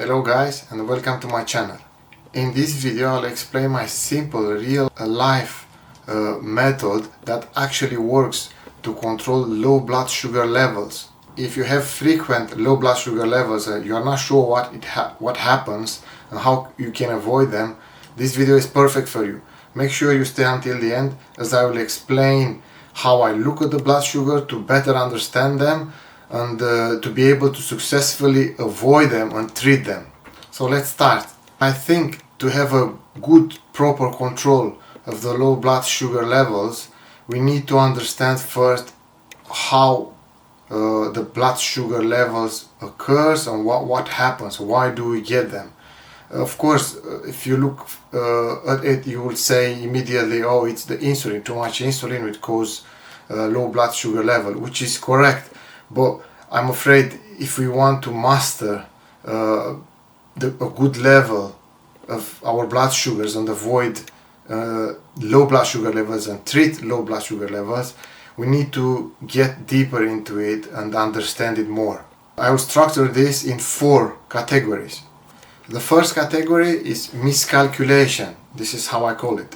Hello guys, and welcome to my channel. In this video I'll explain my simple real life method that actually works to control low blood sugar levels. If you have frequent low blood sugar levels and you are not sure what happens and how you can avoid them, this video is perfect for you. Make sure you stay until the end, as I will explain how I look at the blood sugar to better understand them and to be able to successfully avoid them and treat them. So let's start. I think to have a good proper control of the low blood sugar levels, we need to understand first how the blood sugar levels occurs and what happens, why do we get them. Of course, if you look at it, you will say immediately, oh, it's the insulin, too much insulin which causes low blood sugar level, which is correct. But I'm afraid if we want to master a good level of our blood sugars and avoid low blood sugar levels and treat low blood sugar levels, we need to get deeper into it and understand it more. I will structure this in 4 categories. The first category is miscalculation. This is how I call it.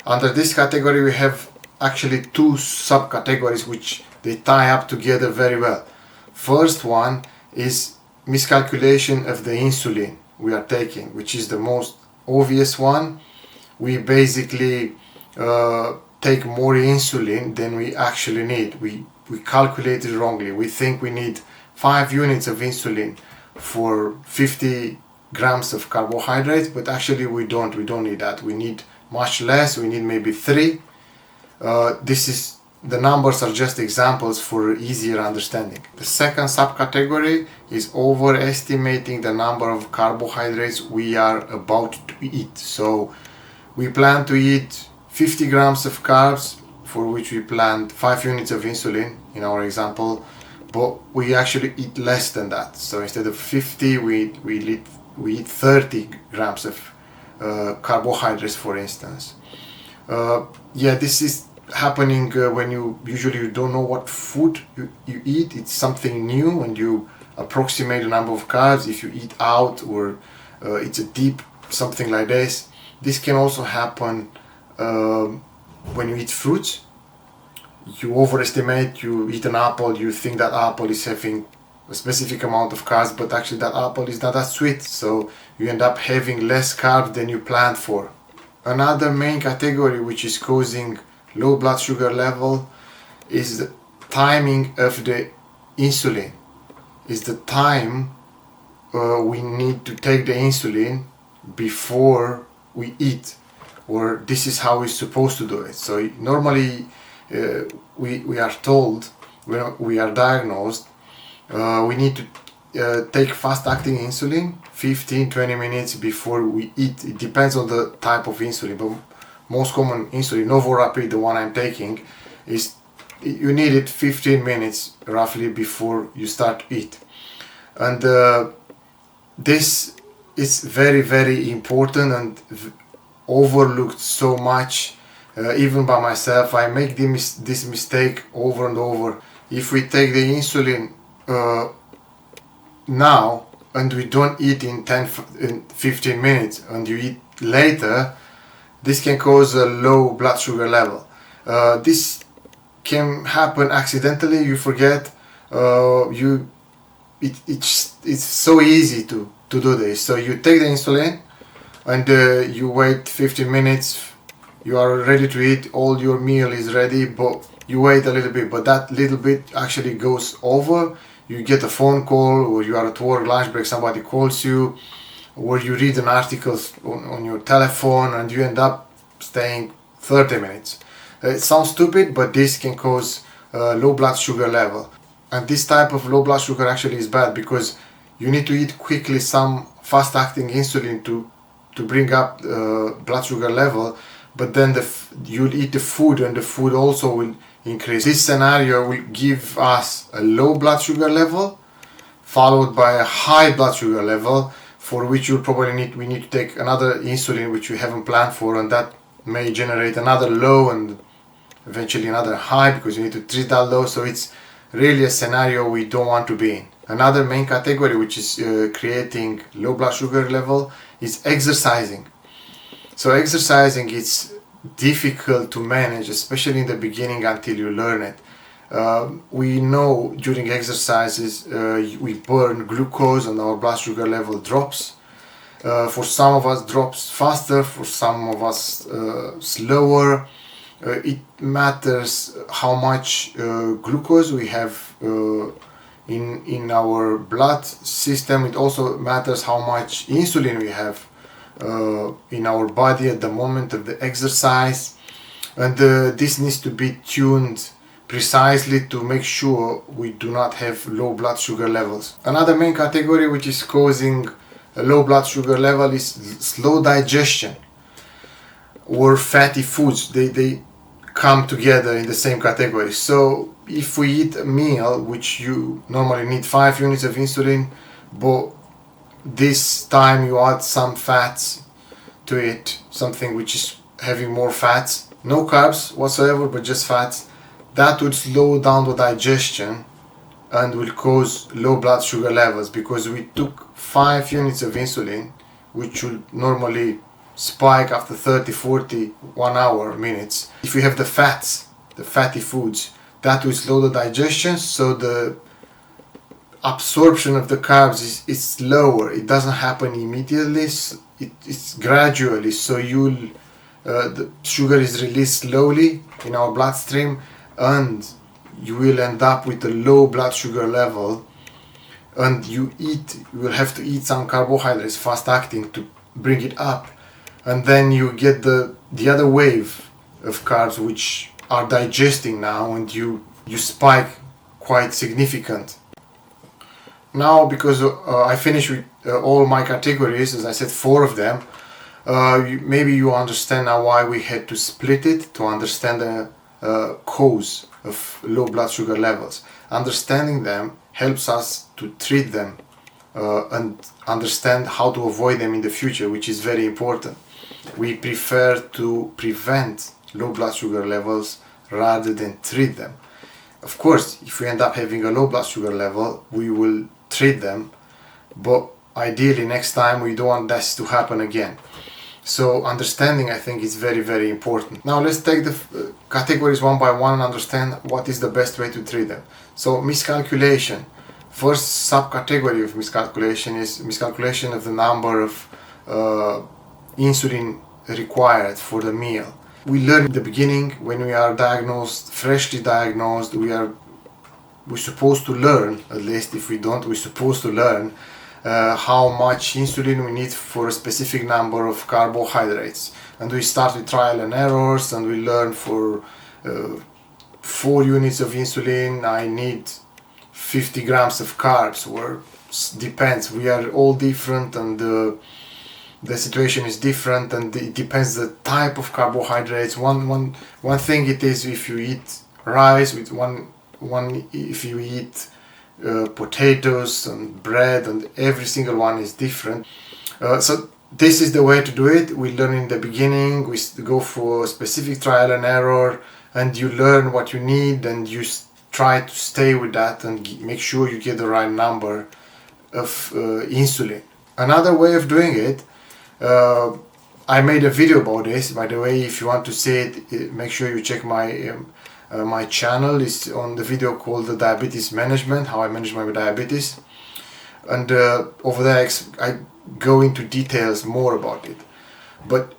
Under this category we have actually 2 subcategories which they tie up together very well. First one is miscalculation of the insulin we are taking, which is the most obvious one. We basically take more insulin than we actually need. We calculate it wrongly. We think we need 5 units of insulin for 50 grams of carbohydrates, but actually we don't need that. We need much less. We need maybe 3. The numbers are just examples for easier understanding. The second subcategory is overestimating the number of carbohydrates we are about to eat. So we plan to eat 50 grams of carbs, for which we planned 5 units of insulin in our example, but we actually eat less than that. So instead of 50, we eat 30 grams of carbohydrates, for instance. This is happening when you don't know what food you eat. It's something new and you approximate the number of carbs if you eat out, or it's a deep something like this. This can also happen when you eat fruits. You overestimate. You eat an apple, you think that apple is having a specific amount of carbs, but actually that apple is not that sweet, so you end up having less carbs than you planned for. Another main category which is causing low blood sugar level is the timing of the insulin. Is the time we need to take the insulin before we eat, or this is how we're supposed to do it. So normally we are told when we are diagnosed we need to take fast-acting insulin 15-20 minutes before we eat. It depends on the type of insulin, but most common insulin, Novorapid, the one I'm taking, is you need it 15 minutes roughly before you start to eat. And this is very, very important and overlooked so much, even by myself. I make this mistake over and over. If we take the insulin now and we don't eat in 15 minutes and you eat later, this can cause a low blood sugar level. This can happen accidentally. You forget. It's so easy to do this. So you take the insulin and you wait 15 minutes. You are ready to eat. All your meal is ready, but you wait a little bit. But that little bit actually goes over. You get a phone call, or you are at work, lunch break, somebody calls you, or you read an article on your telephone and you end up staying 30 minutes. It sounds stupid, but this can cause low blood sugar level. And this type of low blood sugar actually is bad because you need to eat quickly some fast-acting insulin to bring up blood sugar level, but then you'll eat the food and the food also will increase. This scenario will give us a low blood sugar level followed by a high blood sugar level, for which we need to take another insulin which we haven't planned for, and that may generate another low and eventually another high because you need to treat that low. So it's really a scenario we don't want to be in. Another main category which is creating low blood sugar level is exercising. So exercising is difficult to manage, especially in the beginning until you learn it. We know during exercises we burn glucose and our blood sugar level drops. For some of us drops faster, for some of us slower. It matters how much glucose we have in our blood system. It also matters how much insulin we have in our body at the moment of the exercise, and this needs to be tuned precisely to make sure we do not have low blood sugar levels. Another main category which is causing a low blood sugar level is slow digestion or fatty foods. They come together in the same category. So if we eat a meal which you normally need 5 units of insulin, but this time you add some fats to it, something which is having more fats, no carbs whatsoever but just fats, that would slow down the digestion and will cause low blood sugar levels, because we took 5 units of insulin which will normally spike after 30, 40, 1 hour minutes. If we have the fats, the fatty foods, that will slow the digestion, so the absorption of the carbs is slower. It doesn't happen immediately, it's gradually, so the sugar is released slowly in our bloodstream and you will end up with a low blood sugar level, and you will have to eat some carbohydrates, fast acting, to bring it up, and then you get the other wave of carbs which are digesting now, and you spike quite significant. Now, because I finished with all my categories, as I said, 4 of them, maybe you understand now why we had to split it, to understand the cause of low blood sugar levels. Understanding them helps us to treat them and understand how to avoid them in the future, which is very important. We prefer to prevent low blood sugar levels rather than treat them. Of course, if we end up having a low blood sugar level, we will treat them, but ideally next time we don't want this to happen again. So understanding, I think, is very, very important. Now let's take the categories one by one and understand what is the best way to treat them. So miscalculation. First subcategory of miscalculation is miscalculation of the number of insulin required for the meal. We learn in the beginning, when we are diagnosed, freshly diagnosed, we're supposed to learn, at least if we don't, we're supposed to learn how much insulin we need for a specific number of carbohydrates. And we start with trial and errors, and we learn for 4 units of insulin I need 50 grams of carbs, or depends. We are all different, and the situation is different, and it depends the type of carbohydrates. One thing it is if you eat rice, with one if you eat potatoes and bread, and every single one is different. So this is the way to do it. We learn in the beginning, we go for specific trial and error, and you learn what you need, and you try to stay with that and make sure you get the right number of insulin. Another way of doing it, I made a video about this, by the way. If you want to see it, make sure you check my channel. Is on the video called the Diabetes Management, how I manage my diabetes, and over there I go into details more about it. But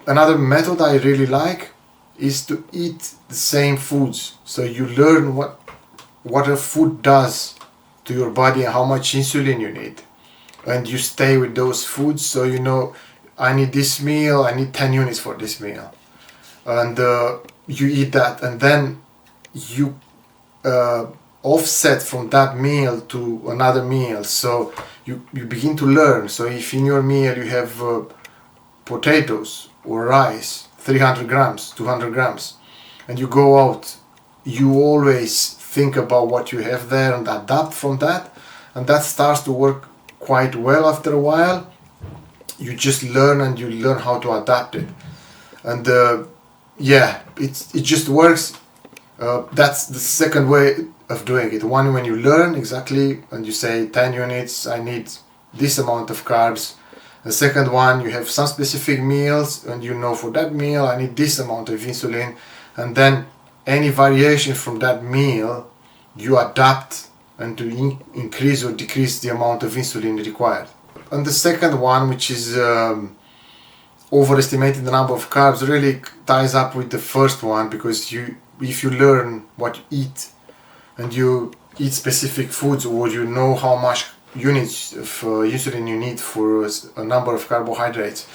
another method I really like is to eat the same foods, so you learn what a food does to your body and how much insulin you need, and you stay with those foods, so you know, I need this meal, I need 10 units for this meal, and you eat that, and then you offset from that meal to another meal, so you begin to learn. So if in your meal you have potatoes or rice, 300 grams, 200 grams, and you go out, you always think about what you have there and adapt from that, and that starts to work quite well. After a while you just learn, and you learn how to adapt it, and yeah, it just works. That's the second way. of doing it. One, when you learn exactly and you say 10 units, I need this amount of carbs. The second one, you have some specific meals and you know for that meal I need this amount of insulin, and then any variation from that meal you adapt and to increase or decrease the amount of insulin required. And the second one, which is overestimating the number of carbs, really ties up with the first one, because if you learn what you eat and you eat specific foods, or you know how much units of insulin you need for a number of carbohydrates,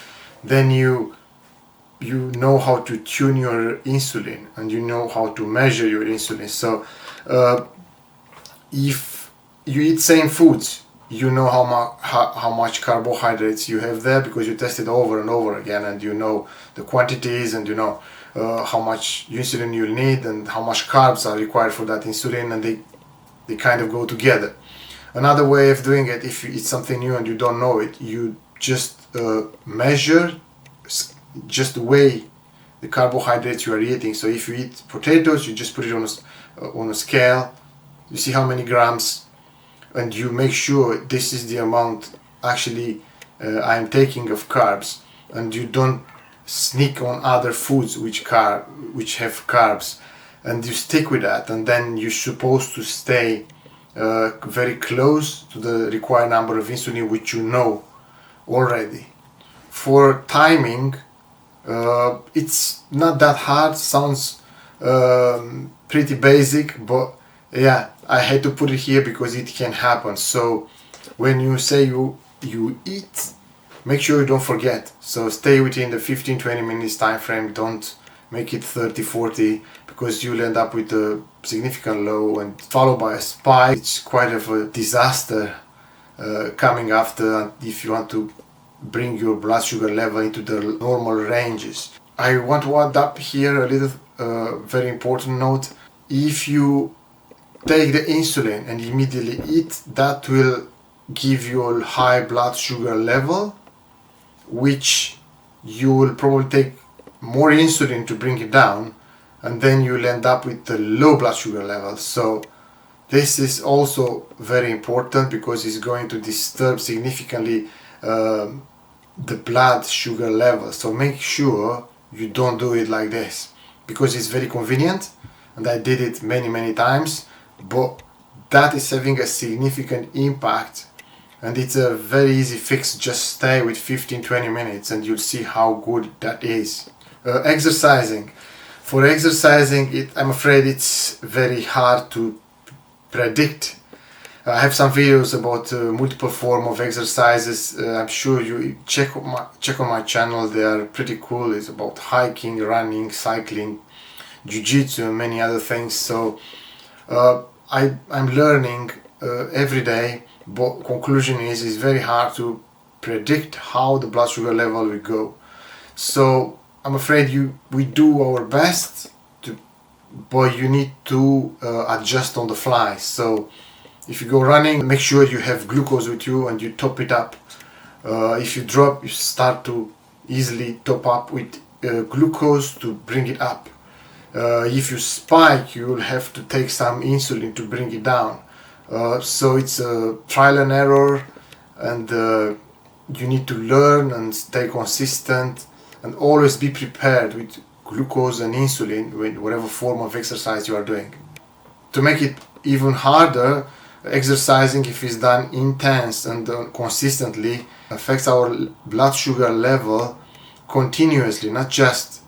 then you know how to tune your insulin and you know how to measure your insulin. So if you eat same foods, you know how much carbohydrates you have there, because you test it over and over again, and you know the quantities, and you know how much insulin you'll need and how much carbs are required for that insulin, and they kind of go together. Another way of doing it, if you eat something new and you don't know it, you just measure, just weigh the carbohydrates you are eating. So if you eat potatoes, you just put it on a scale, you see how many grams, and you make sure this is the amount actually I am taking of carbs, and you don't sneak on other foods which have carbs, and you stick with that, and then you're supposed to stay very close to the required number of insulin, which you know already. For timing, it's not that hard, sounds pretty basic, but yeah, I had to put it here because it can happen. So when you say you eat, make sure you don't forget. So stay within the 15-20 minutes time frame, don't make it 30-40, because you'll end up with a significant low and followed by a spike. It's quite of a disaster coming after, if you want to bring your blood sugar level into the normal ranges. I want to add up here a little very important note. If you take the insulin and immediately eat, that will give you a high blood sugar level, which you will probably take more insulin to bring it down, and then you'll end up with a low blood sugar level. So this is also very important, because it's going to disturb significantly the blood sugar level. So make sure you don't do it like this, because it's very convenient, and I did it many times, but that is having a significant impact, and it's a very easy fix. Just stay with 15-20 minutes and you'll see how good that is. Exercising. For exercising, I'm afraid it's very hard to predict. I have some videos about multiple form of exercises. I'm sure you check on my channel. They are pretty cool. It's about hiking, running, cycling, jiu-jitsu, and many other things. So I'm learning every day, but conclusion is it's very hard to predict how the blood sugar level will go. So I'm afraid we do our best, but you need to adjust on the fly. So if you go running, make sure you have glucose with you and you top it up. If you drop, you start to easily top up with glucose to bring it up. If you spike, you will have to take some insulin to bring it down. So it's a trial and error, and you need to learn and stay consistent, and always be prepared with glucose and insulin with whatever form of exercise you are doing. To make it even harder, exercising, if it's done intense and consistently, affects our blood sugar level continuously, not just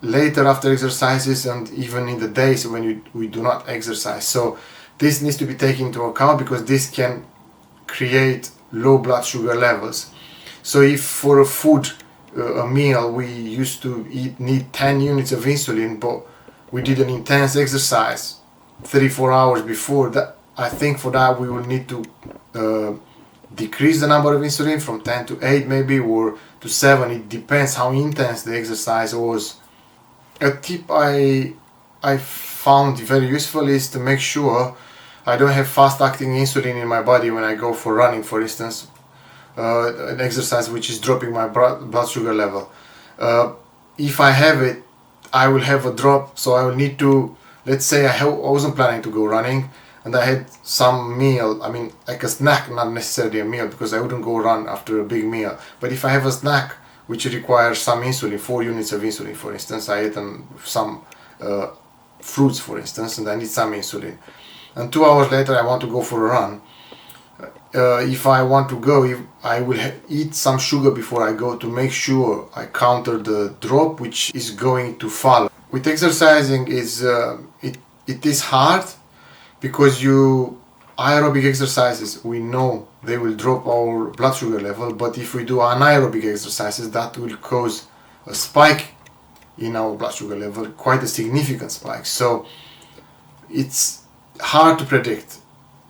later after exercises and even in the days when we do not exercise. So this needs to be taken into account, because this can create low blood sugar levels. So if for a meal we used to need 10 units of insulin, but we did an intense exercise 3-4 hours before that, I think for that we will need to decrease the number of insulin from 10 to 8 maybe, or to 7. It depends how intense the exercise was. A tip I found very useful is to make sure I don't have fast-acting insulin in my body when I go for running, for instance, an exercise which is dropping my blood sugar level. If I have it, I will have a drop, so I will need to let's say I wasn't planning to go running and I had some meal, I mean like a snack, not necessarily a meal, because I wouldn't go run after a big meal. But if I have a snack which requires some insulin, 4 units of insulin for instance, I ate some fruits for instance, and I need some insulin, and 2 hours later I want to go for a run. If I want to go, I will eat some sugar before I go to make sure I counter the drop which is going to follow. With exercising, it is hard because aerobic exercises, we know they will drop our blood sugar level, but if we do anaerobic exercises, that will cause a spike in our blood sugar level, quite a significant spike. So it's hard to predict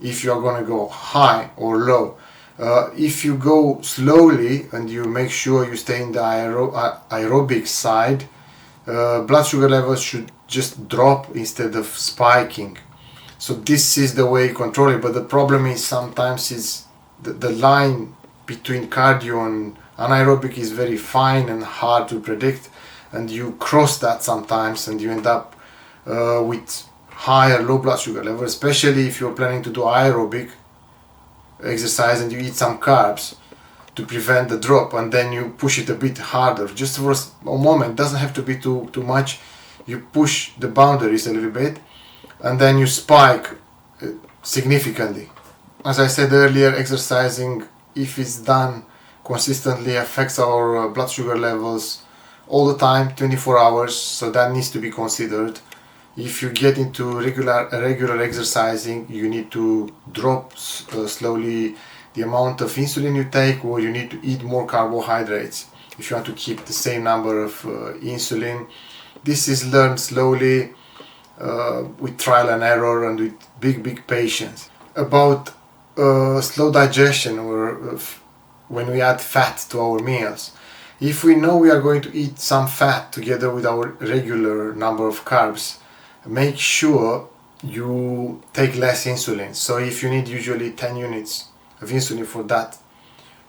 if you are going to go high or low. If you go slowly and you make sure you stay in the aerobic side, blood sugar levels should just drop instead of spiking. So this is the way you control it. But the problem is sometimes is the line between cardio and anaerobic is very fine and hard to predict, and you cross that sometimes and you end up with higher low blood sugar level, especially if you're planning to do aerobic exercise and you eat some carbs to prevent the drop, and then you push it a bit harder just for a moment. It doesn't have to be too much. You push the boundaries a little bit and then you spike significantly. As I said earlier, exercising, if it's done consistently, affects our blood sugar levels all the time, 24 hours, so that needs to be considered. If you get into regular exercising, you need to drop slowly the amount of insulin you take, or you need to eat more carbohydrates if you want to keep the same number of insulin. This is learned slowly with trial and error and with big patience. About slow digestion, or when we add fat to our meals. If we know we are going to eat some fat together with our regular number of carbs, make sure you take less insulin. So if you need usually 10 units of insulin for that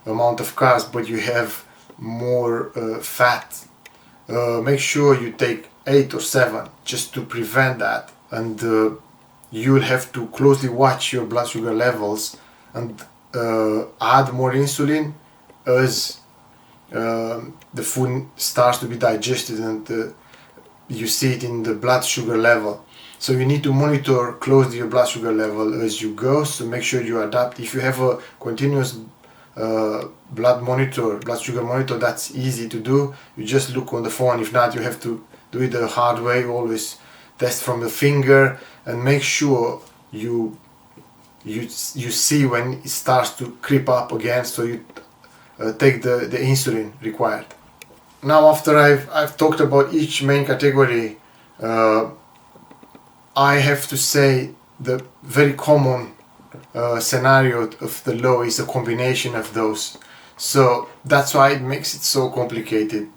amount of carbs, but you have more fat, make sure you take 8 or 7 just to prevent that. And you will have to closely watch your blood sugar levels and add more insulin as the food starts to be digested and you see it in the blood sugar level. So you need to monitor closely your blood sugar level as you go, so make sure you adapt. If you have a continuous blood sugar monitor, that's easy to do. You just look on the phone. If not, you have to do it the hard way. Always test from the finger and make sure you see when it starts to creep up again, so you take the insulin required. Now, after I've talked about each main category, I have to say the very common scenario of the low is a combination of those. So that's why it makes it so complicated.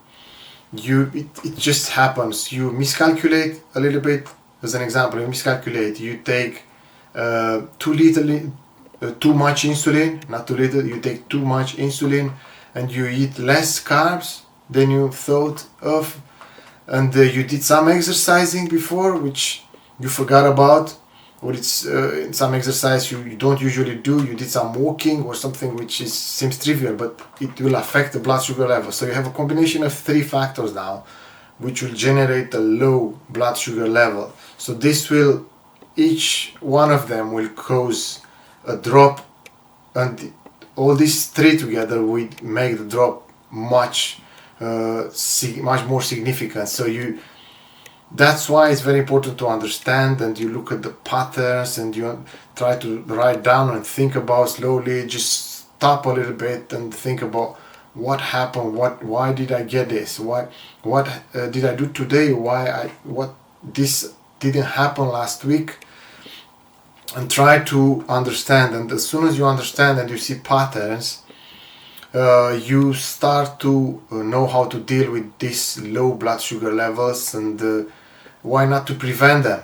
It just happens. You miscalculate a little bit. As an example, you miscalculate. You take too much insulin, not too little. You take too much insulin, and you eat less carbs than you thought of, and you did some exercising before which you forgot about, or it's some exercise you don't usually do. You did some walking or something which seems trivial, but it will affect the blood sugar level. So you have a combination of 3 factors now which will generate a low blood sugar level. So each one of them will cause a drop, and all these 3 together will make the drop much more significant. So that's why it's very important to understand, and you look at the patterns and you try to write down and think about slowly. Just stop a little bit and think about what happened, why did I get this, what did I do today, what this didn't happen last week, and try to understand. And as soon as you understand and you see patterns, you start to know how to deal with these low blood sugar levels, and why not to prevent them.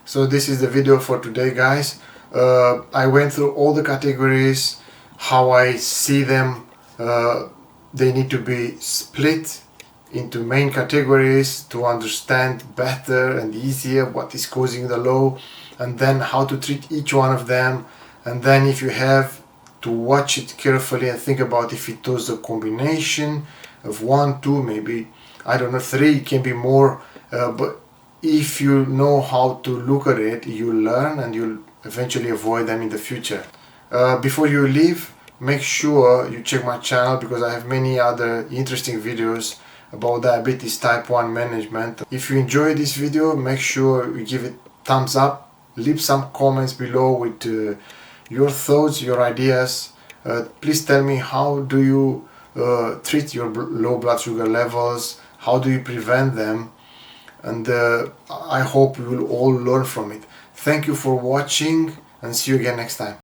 So this is the video for today, guys. I went through all the categories, how I see them. They need to be split into main categories to understand better and easier what is causing the low, and then how to treat each one of them. And then if you have to watch it carefully and think about if it was a combination of 1, 2, maybe, I don't know, 3, it can be more, but if you know how to look at it, you learn and you'll eventually avoid them in the future. Before you leave, make sure you check my channel because I have many other interesting videos about diabetes type 1 management. If you enjoyed this video, make sure you give it thumbs up, leave some comments below with your thoughts, your ideas. Please tell me, how do you treat your low blood sugar levels? How do you prevent them? And I hope you will all learn from it. Thank you for watching and see you again next time.